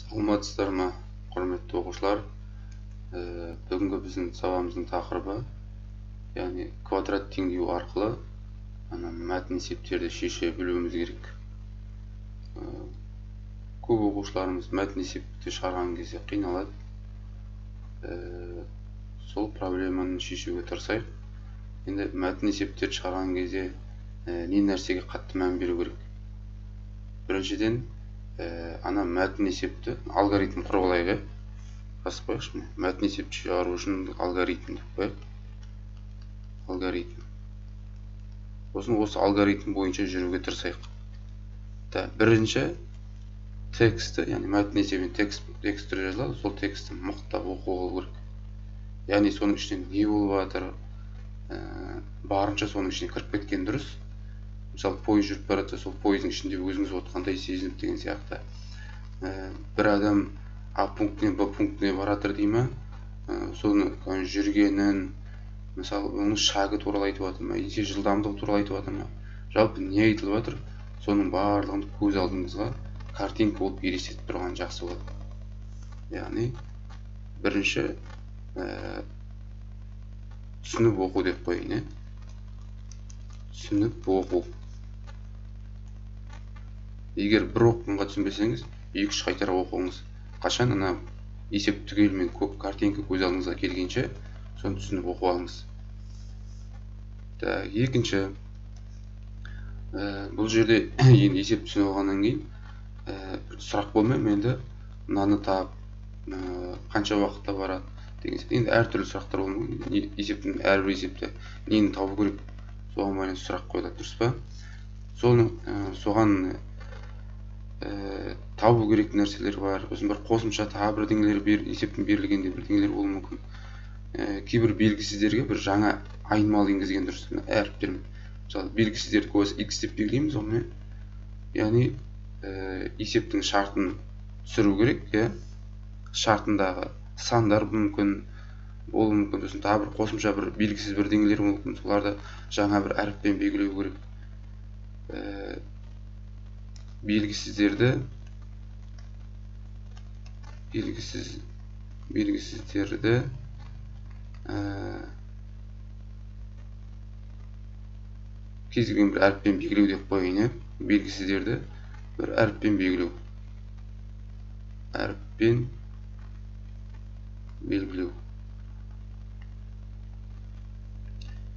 Саламатсыздар ма, құрметті оқушылар? Бүгінгі біздің сабағымыздың тақырыбы, яғни квадрат теңдеуі арқылы мәтін есептерді шеше білуіміз керек. Көп оқушыларымыз мәтін есепті шығарған кезде қиналады. Сол проблеманы шешуге тырысайық. Енді мәтін есептерді шығарған кезде не нәрсеге қатты мән беру керек? Біріншіден, ана мәтін есепті алгоритм құрып алайық. Басып қояйықшы. Мәтін есепті шығару үшін алгоритм деп қояйық. Алгоритм. Осы алгоритм бойынша жүруге тырысайық. Бірінші тексті, яғни мәтін есебін текст түрі жазылады, сол тексті мықтап оқу алу керек. Яғни соның ішінен не болып жатыр, барынша соның ішіне кіріп кеткен дұрыс. Мысалы, пойыз жүріп баратса, сол пойыздың ішінде өзіңіз отқандай сезініп деген сияқты. Бір адам А пунктінен Б пунктіне баратыр дей ма, соны жүргенін, мысалы, оның шағы туралы айтып жатыр ма, немесе жылдамдығы туралы айтып жатыр ма, жалпы не айтылып жатыр, соның барлығын көз алдыңызға картинка болып елестетіп тұрған жақсы болады. Яғни, бірінші түсініп оқу деп қойын. Түсініп оқу. Егер бір оққанға түсінбесеңіз, 2-3 қайтара оқыңыз. Қашан ана есеп түгелімен картинка көз алдыңызға келгенше, соны түсініп оқу алыңыз. Екінші, бұл жерде енді есеп түсініп алғаннан кейін сұрақ болмай, енді мынаны тап, қанша уақытта барады деген сияқты. Енді әртүрлі сұрақтар болмайды. Есептің әрбір есепте нені табу керек, соған байланысты сұрақ қойылады, дұрыс па? Соған табу керек нәрселер бар. Сосын бір қосымша тағы бірдеңелер есептің берілгенде бірдеңелер болуы мүмкін. Кейбір белгісіздерге бір жаңа айнымалы енгізген дұрыс, әріптермен. Мысалы, белгісіздерді көбісі x деп белгілейміз, онымен. Яғни есептің шартын түсіру керек, шартындағы сандар мүмкін, болуы мүмкін. Сосын тағы бір қосымша бір белгісіз бірдеңелер мүмкін. Соларды жаңа бір әріппен белгілеу керек. Белгісіздерді кез келген бір әріппен белгілеу деп қойын. Белгісіздерді бір әріппен белгілеу. Әріппен белгілеу.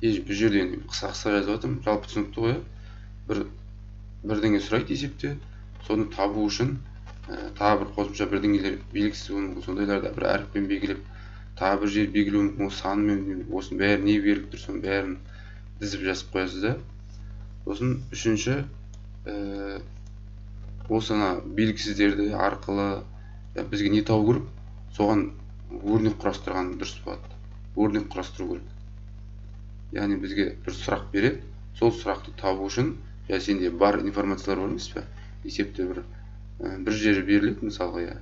Бұл жерде қысқа жазып жатырмын, жалпы түсінікті ғой. Бірдеңе сұрайды есепте, соны табу үшін тағы бір қосымша бірдеңелер белгісіз болуы мүмкін, сондайларда бір әріппен белгілеп, тағы бір жер белгілеу мүмкін, осы санымен, осының бәрі не беріліп тұр, соның бәрін дізіп жазып қоясыз да. Сосын үшінші, осы белгісіздерді арқылы бізге не табу керек, соған өрнек құрастырған дұрыс болады. Өрнек құрастыру керек. Яғни бізге бір сұрақ береді, сол сұрақты табу үшін сенде бар информациялар бар емес пе? Есепте бір жері беріледі, мысалға,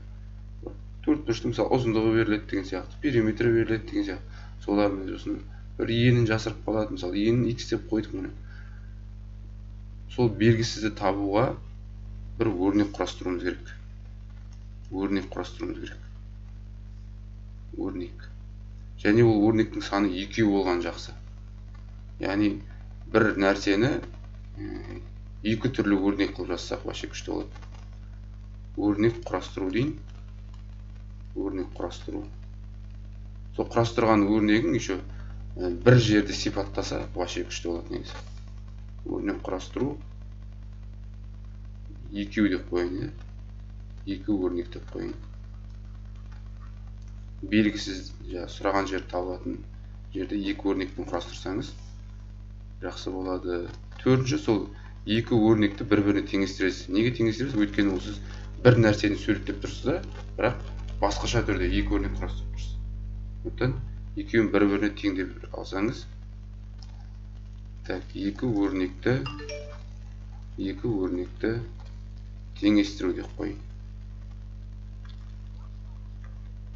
төртбұрыштың мысалы ұзындығы беріледі деген сияқты, периметрі беріледі деген сияқты. Солардың сосын бір енін жасырып қалады, мысалы, енін x деп қойдық мұны. Сол белгісізді табуға бір өрнек құрастыруымыз керек. Өрнек құрастыруымыз керек. Өрнек. Және ол өрнектің саны 2 болған жақсы. Яғни бір нәрсені екі түрлі өрнек қылып жазсақ, вообще күшті болады. Өрнек құрастыру дейін. Өрнек құрастыру. Сол құрастырған өрнегін еще бір жерді сипаттаса, вообще күшті болады негізі. Өрнек құрастыру. Екеу деп қойын. Екі өрнек деп қойын. Белгісіз сұраған жер табылатын жерде екі өрнекпен құрастырсаңыз жақсы болады. Төртінші, сол екі өрнекті бір-біріне теңестіресіз. Неге теңестіресіз? Өйткені сіз бір нәрсені суреттеп тұрсыз да, бірақ басқаша түрде екі өрнек құрастырып тұрсыз. Сондықтан екеуін бір-біріне теңдеп алсаңыз, екі өрнекті теңестіру деп қойын.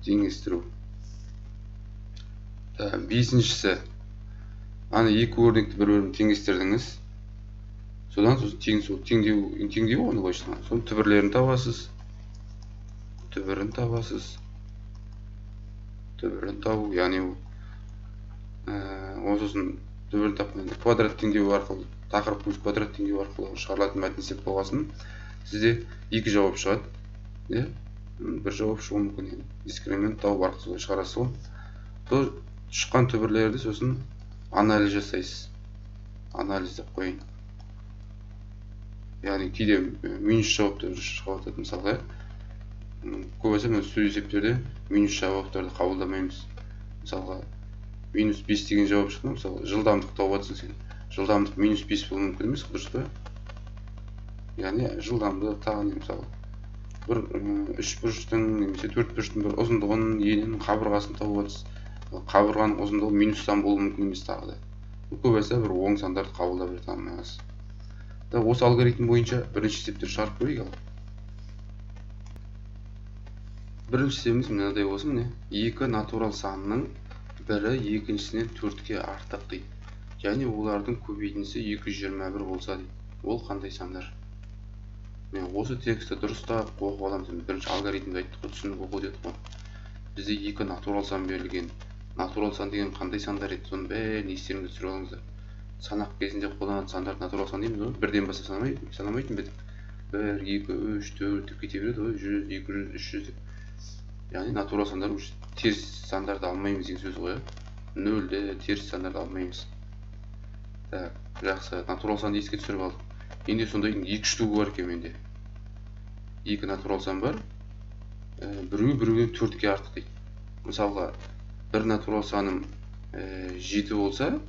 Теңестіру. Бесіншісі, аны екі өрнекті бір-біріне теңестірдіңіз. Содан теңдеу оны қойсаңыз, соның түбірлерін табасыз. түбірін табасыз. Түбірін табу, яғни осысын түбірін тапқан квадрат теңдеу арқылы, тақырып плюс квадрат теңдеу арқылы шығарылатын мәтін есеп болғасын, сізде екі жауап шығады. Бір жауап шығуы мүмкін. Дискриминант тауып арқылы шығарасыз ғой. Сол шыққан түбірлерді сосын анализ жасайсыз. Анализ деп қойын. Яғни кейде минус жауаптар шығып жатады, мысалға. Көбісі студия есептерде минус жауаптарды қабылдамаймыз. Мысалға минус 5 деген жауап шықты, мысалы жылдамдық тауып жатсың сен. Жылдамдық минус 5 болуы мүмкін емес, дұрыс па? Яғни жылдамдық тағы мысалы бір үш бұрыштың немесе төрт бұрыштың бір ұзындығын, енінің қабырғасын тауып жатсыз. Қабырғаның ұзындығы минустан болуы мүмкін емес тағы да. Көбісі бір оң сандарды қабылдап жата алмайсыз. Осы алгоритм бойынша бірінші есептер шығарып көрейік ал. Бірінші есебіміз мынадай болсын, екі натурал санның бірі екіншісінен 4-ке артық дейді. Және олардың көбейтіндісі 221 болса дейді. Ол қандай сандар? Мен осы тексті дұрыстап оқып аламын. Бірінші алгоритмді айттық, түсініп оқу дедік қой. Бізде екі натурал сан берілген. Натурал сан деген қандай сандар еді? Соның бәрін естеріңізге түсіріп алыңыздар. Санақ кезінде қолданатын сандар натурал сан дейміз ғой. Бірден бастап санамайтын бедік. 1, 2, 3, 4 деп кете береді ғой. 100, 200, 300 деп. Яғни натурал сандар теріс сандарды алмаймыз деген сөз ғой. Нөлді теріс сандарды алмаймыз. Жақсы, натурал санды еске түсіріп алдық. Енді сонда екі штугы бар екен менде. Екі натурал сан бар. Біреуден 4-ке артық дейді. Мысалға, бір натурал саным 7 болса,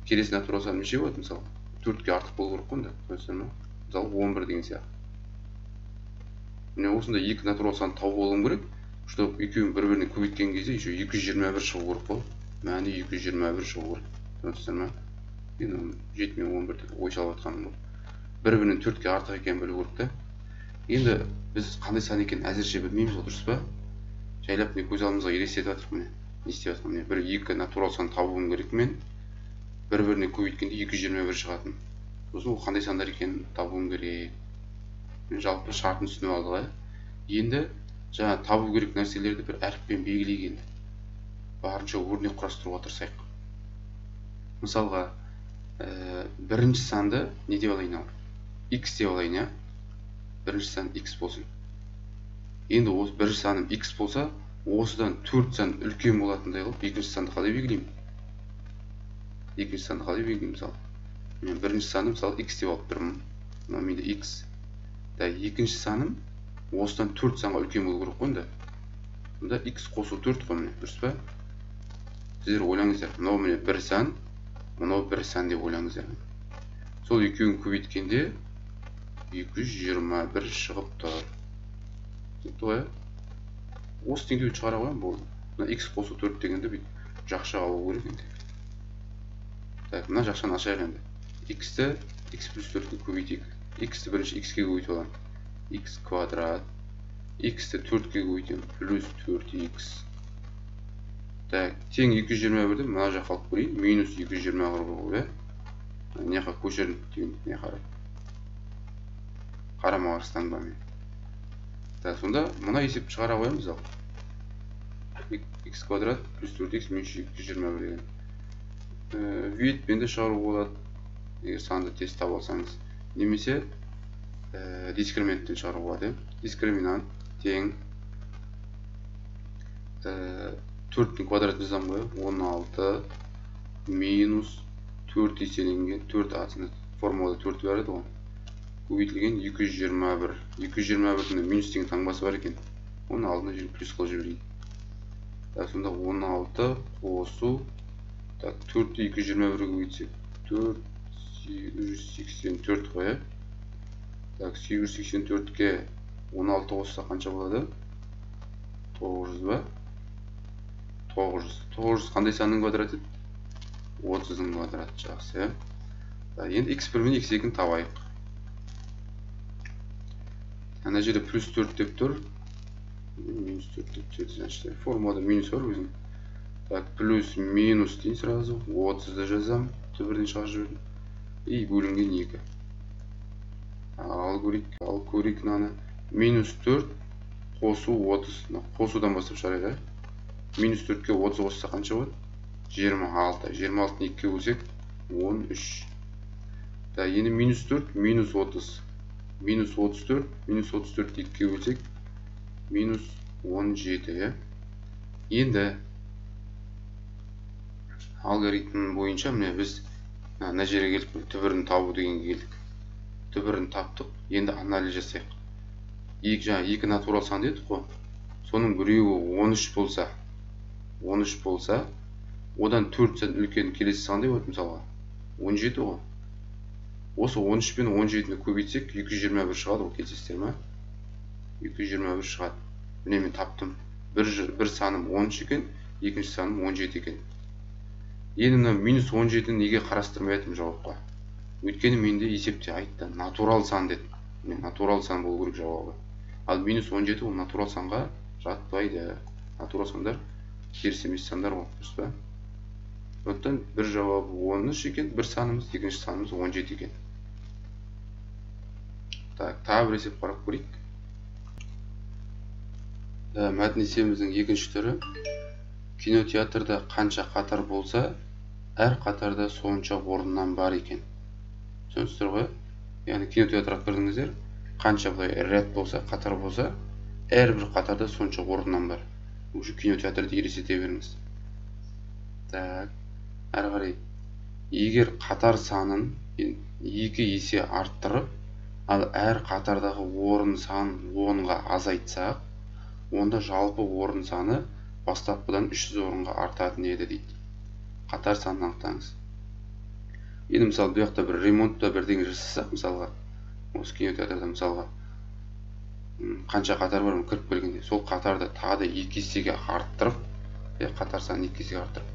келесі натурал саным неше болады? Мысалы, 4-ке артық болу керек қой. Мысалы, 11 деген сияқты. Міне осында екі натурал сан тауып алуым керек, чтобы екеуін бір-біріне көбейткен кезде еще 221 шығу керек қой. Мәні 221 шығу керек. Түсінесіздер ме? Енді 7 мен 11 деп ой салып жатқаным ғой. Бір-бірінен 4-ке артық екенін білу керек та. Енді біз қандай сан екенін әзірше білмейміз ғой, дұрыс па? Жайлап көз алдымызға елестетіп жатырмық міне. Не істеп жатырмын міне? Бір екі натурал сан табуым керек мен. Бір-біріне көбейткенде 221 шығатын. Сосын ол қандай сандар екенін табуым керек. Мен жалпы шартын түсініп алдық. Енді жаңа табу керек нәрселерді бір әріппен белгілеген. Барынша өрнек құрастыруға тырысайық. Мысалға, бірінші санды не деп алайын ал? X деп алайын, бірінші сан X болсын. Енді осы бірінші саным X болса, осыдан 4 сан үлкен болатындай қылып, екінші санды қалай белгілеймін? Екінші санды қалай белгілеймін, мысалы? Мен бірінші саным, мысалы, X деп алып тұрмын. Мына менде X. Екінші саным осыдан 4 санға үлкен болу керек қой. Мұнда X қосу 4 қой, міне, дұрыс па? Сіздер ойлаңыздар, мынау міне бір сан, мынау бір сан деп ойлаңыздар. Сол екеуін көбейткенде 221 шығып тұр. Түсінікті ғой? Осы теңдеуді шығара қоямын болды. Мына X қосу 4 дегенде бүйтіп жақша алу керек енді. Мына жақшаны ашайық енді. X-ті X плюс 4-ке көбейтейік. X-ті бірінші X-ке көбейтіп аламын. X квадрат. X-ті 4-ке көбейтемін. Плюс 4X. Тең 221-ді мына жаққа алып көрейін. Минус 221 ғой. Не жаққа көшірін деген не қарай. Қарама қарсыдан ба мен. Сонда мына есепті шығара қоямыз ал. X квадрат плюс 4X минус 221 деген. Виетпен де шығару болады. Егер санды тез таба алсаңыз. Немесе дискриминанттен шығару болады. Дискриминант тең 4-дің квадратын жазамын ғой. 16 минус 4 еселенген 4 ацында формулада 4 бар еді ғой. Көбейтілген 221. 221-дің минус деген таңбасы бар екен. Оның алдына жүріп плюс қылып жіберейін. Сонда 16 қосу 4-ті 221-ге көбейтсек 4 884 қой. 884-ке 16 қосса қанша болады? 900 ба? 900. 900 қандай санның квадраты? 30-ның квадраты. Жақсы. Енді x1 мен x2-ні табайық. Ана жерде плюс 4 деп тұр. Минус 4 деп тұр. Значит, формулада минус бар өзің. Плюс минус дейін сразу. 30-ды жазам. Түбірден шығарып жібердім. И бөлінген 2. Ал көрейік мынаны. минус 4 қосу 30. Қосудан бастап шығарайық. Минус 4-ке 30 қосса қанша болады? 26. 26-ны 2-ке бөлсек 13. Енді минус 4 минус 30. Минус 34 минус 34-ті 2-ке бөлсек минус 17. Енді алгоритм бойынша міне біз мына жерге келдік, түбірін табу дегенге келдік. Түбірін таптық. Енді анализ жасайық. Екі натурал сан дедік қой. Соның біреуі 13 болса, одан 4 сан үлкен келесі сан деп отыр мысалға. 17 ғой. Осы 13 пен 17-ні көбейтсек 221 шығады, ол келісесіздер ме? 221 шығады. Міне мен таптым. Bir саным 13 екен, екінші саным 17 екен. Енді мына минус 17-ні неге қарастырмай жатырмын жауапқа? Өйткені менде есепте айтты, натурал сан деді. Натурал сан болу керек жауабы. Ал минус 17 ол натурал санға жатпайды. Натурал сандар теріс емес сандар ғой, дұрыс па? Сондықтан бір жауабы 13 екен, бір санымыз, екінші санымыз 17 екен. Тағы бір есеп қарап көрейік. Мәтін есебіміздің екінші түрі. Кинотеатрда қанша қатар болса, әр қатарда сонша орыннан бар екен. Түсінесіздер ғой? Яғни кинотеатрға кірдіңіздер, қанша бұлай ряд болса, қатар болса, әрбір қатарда сонша орыннан бар. Уже кинотеатрды елестете беріңіз. Так, әрі қарай. Егер қатар санын 2 есе арттырып, ал әр қатардағы орын санын 10-ға азайтсақ, онда жалпы орын саны бастапқыдан 300 орынға артатын еді дейді. Қатар санын анықтаңыз. Енді мысалы бұл жақта бір ремонтта бірдеңе жасасақ, мысалға, осы кинотеатрда мысалға қанша қатар бар кіріп келгенде, сол қатарды тағы да 2 есеге арттырып, қатар санын 2 есеге арттырып.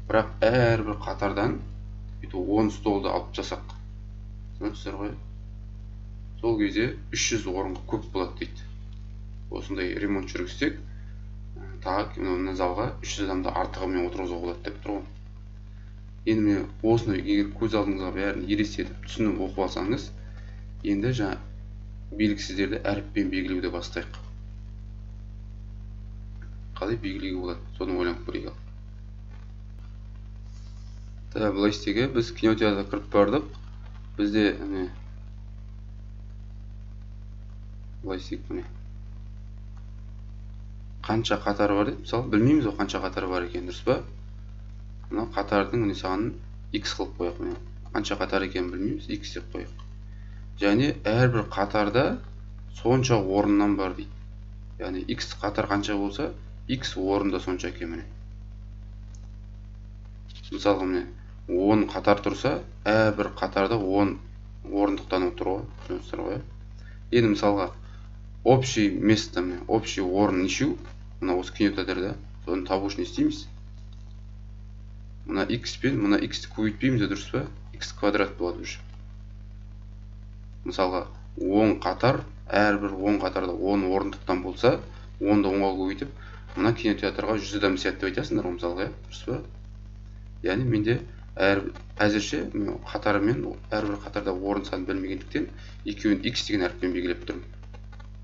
Бірақ әрбір қатардан 10 столды алып жасақ. Түсінесіздер ғой? Сол кезде 300 орынға көп болады дейді. Осындай ремонт жүргізсек, тағы мына залға 300 адамды артығымен отырғызуға болады деп тұр ғой. Енді міне осыны егер көз алдыңызға бәрін елестетіп түсініп оқып алсаңыз, енді жаңа белгісіздерді әріппен белгілеуді бастайық. Қалай белгілеуге болады? Соны ойланып көрейік. Былай істеуге біз кинотеатрға кіріп бардық. Бізде былай істейік міне. Қанша қатар бар деп, мысалы, білмейміз ғой қанша қатар бар екен, дұрыс па? Мына қатардың санын x қылып қояйық міне. Қанша қатар екенін білмейміз, x деп қояйық. Және әрбір қатарда сонша орыннан бар дейді. Яғни x қатар қанша болса, x орында сонша екен міне. Мысалға міне 10 қатар тұрса, әрбір қатарда 10 орындықтан отыр ғой, түсінесіздер ғой. Енді мысалға общий место, общий орын нешеу? Мына осы кинотеатрда, соны табу үшін не істейміз? Мына x пен мына x-ті көбейтпейміз, дұрыс па? X квадрат болады уже. Мысалға 10 қатар, әрбір 10 қатарда 10 орындықтан болса, 10-ды 10-ға көбейтіп, мына кинотеатрға 100 адам сыяды деп айтасыңдар ғой, мысалға, дұрыс па? Яғни менде әзірше қатары мен әрбір қатарда орын санын білмегендіктен екеуін x деген әріппен белгілеп тұрмын.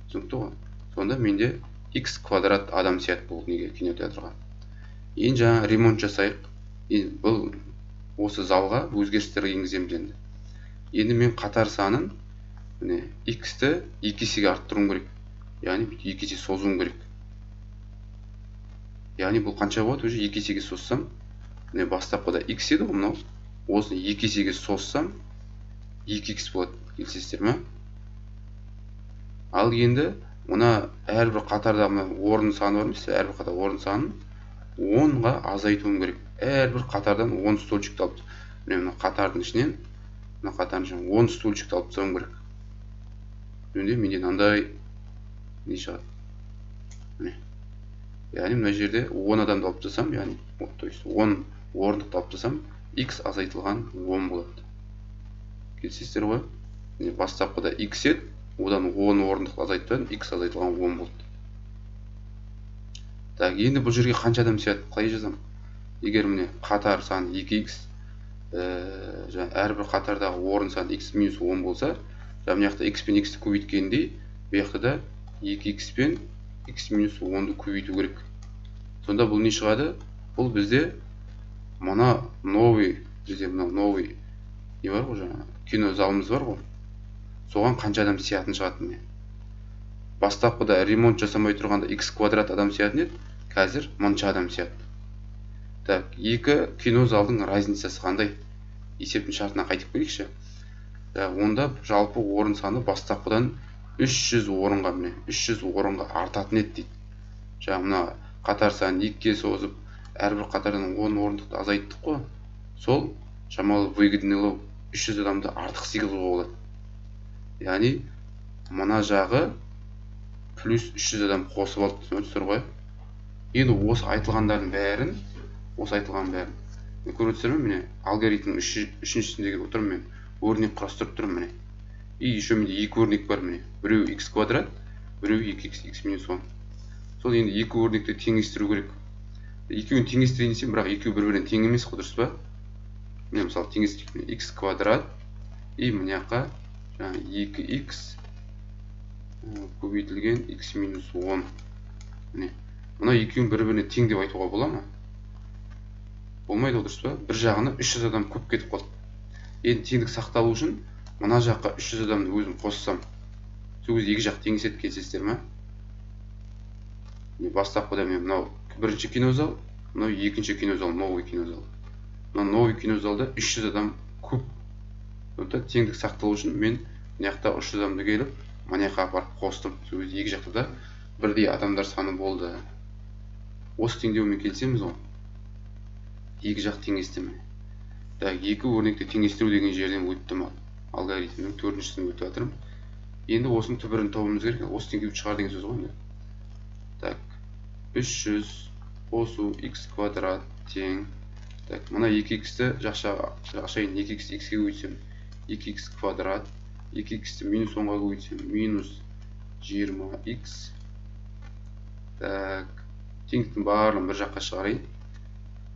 Түсінікті ғой? Сонда менде x квадрат адам сыяды бұл неге кинотеатрға. Енді жаңа ремонт жасайық. Бұл осы залға өзгерістер енгіземіз енді. Енді мен қатар санын x-ті 2 есеге арттыруым керек. Яғни 2 есе созуым керек. Яғни бұл қанша болады? Уже 2 есеге созсам, бастапқыда x еді ғой мынау. Осыны 2 есеге созсам 2x болады. Келісесіздер ме? Ал енді мына әрбір қатарда орын саны бар емес, әрбір қатар орын санын 10-ға азайтуым керек. Әрбір қатардан 10 столчикті алып, мына қатардың ішінен, мына қатардың ішінен 10 столчикті алып тастауым керек. Önde менен андай не шығады. Яғни мына жерде 10 адамды алып тастасам, яғни, то есть 10 орындықты алып тастасам, x азайтылған 10 болады. Келісесіздер ғой? Бастапқыда x еді, одан 10 орындықты азайтып, x азайтылған 10 болды. Так, енді бұл жерге қанша адам сыяды? Қалай жазам? Егер міне қатар саны 2x, әрбір қатардағы орын саны x минус 10 болса, мына жақта x пен x-ті көбейткендей, Бұл жақта да 2x пен x минус 10-ды көбейту керек. Сонда бұл не шығады? Бұл бізде мына новый не бар ғой, жаңа кино залымыз бар ғой. Соған қанша адам сиятын шығатын не? Бастапқыда ремонт жасамай тұрғанда x квадрат адам сиятын еді, қазір мұнша адам сияды. Так, екі кино залдың разницасы қандай? Есептің шартына қайтып келейікші. Онда жалпы орын саны бастапқыдан 300 орынға, міне 300 орынға артатын еді дейді. Жаңа мына қатар санын 2-ге созып, әрбір қатардан 10 орындықты азайттық қой. Сол шамалы выгоднылау 300 адамды артық сыйғызуға болады. Яғни мына жағы плюс 300 адам қосып алды, түсінесіздер ғой. Енді осы айтылғандардың бәрін көріп отырсыздар ма? Міне алгоритмнің үшіншісіндегі отырмын мен. Өрнек құрастырып тұрмын міне. И еще менде екі өрнек бар міне. Біреу x квадрат, біреу 2x, x минус 10. Сол енді екі өрнекті теңестіру керек. Екеуін теңестірейін десем, бірақ екеуі бір-бірінен тең емес қой, дұрыс па? Міне мысалы теңестірейік, x квадрат и мына жаққа 2x көбейтілген x минус 10. Міне. Мына екеуін бір-біріне тең деп айтуға бола ма? Болмайды, дұрыс па? Бір жағына 300 адам көп кетіп қалды. Енді теңдік сақталу үшін мына жаққа 300 адамды өзім қоссам, сол кезде екі жақ теңеседі, келісесіздер ме? Бастапқыда мен мынау бірінші кинозал, мынау екінші кинозал, новый кинозал. Мына новый кинозалда 300 адам көп. Сондықтан теңдік сақталу үшін мен мына жақта 300 адамды келіп, мына жаққа апарып қостым. Сол кезде екі жақта да бірдей адамдар саны болды. Осы теңдеумен келісеміз ғой. Екі жақ теңестім. Екі өрнекті теңестіру деген жерден өттім алгоритмнің төртіншісін өтіп жатырмын. Енді осының түбірін табуымыз керек. Осы теңдеуді шығар деген сөз ғой. Так, 300 қосу x квадрат тең. Так, мына 2x-ті жақшайын 2x x-ге көбейтсем 2x квадрат, 2x-ті минус 10-ға көбейтсем минус 20x. Так, теңдіктің барлығын бір жаққа шығарайын.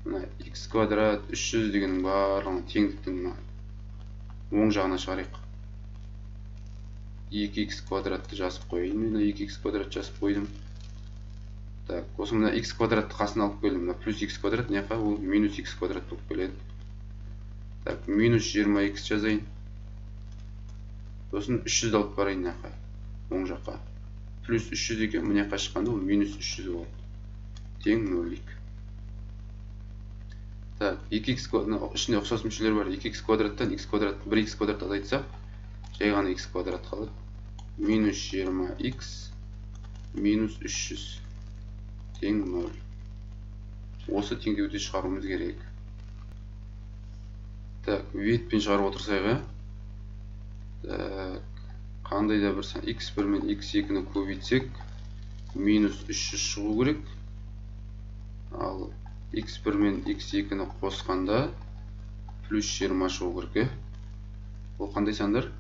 Мына x квадрат 300 дегеннің барлығын теңдіктің оң жағына шығарайық. 2x квадратты жазып қойын. Мына 2x квадрат жазып қойдым. Так, осы мына x квадратты қасына алып келдім. Мына плюс x квадрат не жаққа? Ол минус x квадрат болып келеді. Так, минус 20x жазайын. Сосын 300 алып барайын не жаққа? Оң жаққа. Плюс 300 екен, мына жаққа шыққанда ол минус 300 болады. Тең 0. Так, 2x квадрат, ішінде ұқсас мүшелер бар. 2x квадраттан x квадрат, 1x квадрат азайтсақ, жай ғана x квадрат қалады. Минус 20x минус 300 тең 0. Осы теңдеуді шығаруымыз керек. Так, ветпен шығарып отырсайға. Так, қандай да бір сан x1 мен x2-ні көбейтсек, минус 300 шығу керек. Ал x1 мен x2-ні қосқанда плюс 20 шығу керек. Бұл қандай сандар?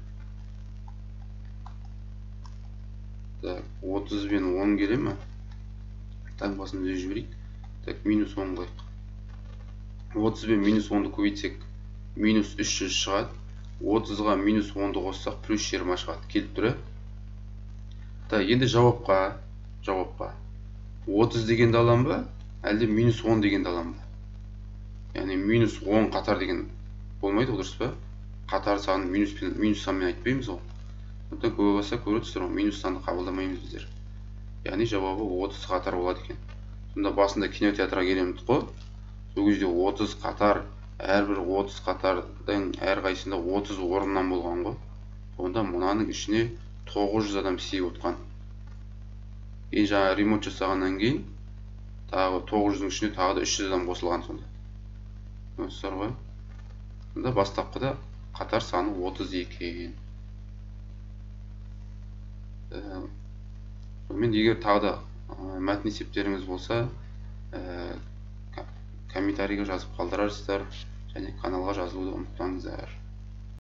Так, 30 бен 10 келе ме? Таңбасын өз жіберейік. Так, минус 10 қойық. 30 бен минус 10-ды көбейтсек, минус 300 шығады. 30-ға минус 10-ды қоссақ, плюс 20 шығады. Келіп тұры. Так, енді жауапқа. 30 дегенді алам ба? Әлде минус 10 дегенді алам ба? Яғни минус 10 қатар деген болмайды, дұрыс па? Қатар санын минус санмен айтпаймыз ол. Сондықтан көбі болса көріп тұрсыздар, минус санды қабылдамаймыз біздер. Яғни жауабы 30 қатар болады екен. Сонда басында кинотеатрға келеміз қой. Сол кезде 30 қатар, әрбір 30 қатардың әрқайсында 30 орыннан болған ғой. Сонда мынаның ішіне 900 адам сыйып отқан. Енді жаңа ремонт жасағаннан кейін тағы 900-дің ішіне тағы да 300 адам қосылған сонда. Көрдіңіздер ғой? Сонда бастапқыда қатар саны 30 екен. Сонымен егер тағы да мәтін есептеріңіз болса, комментарийға жазып қалдырарсыздар және каналға жазылуды ұмытпаңыздар.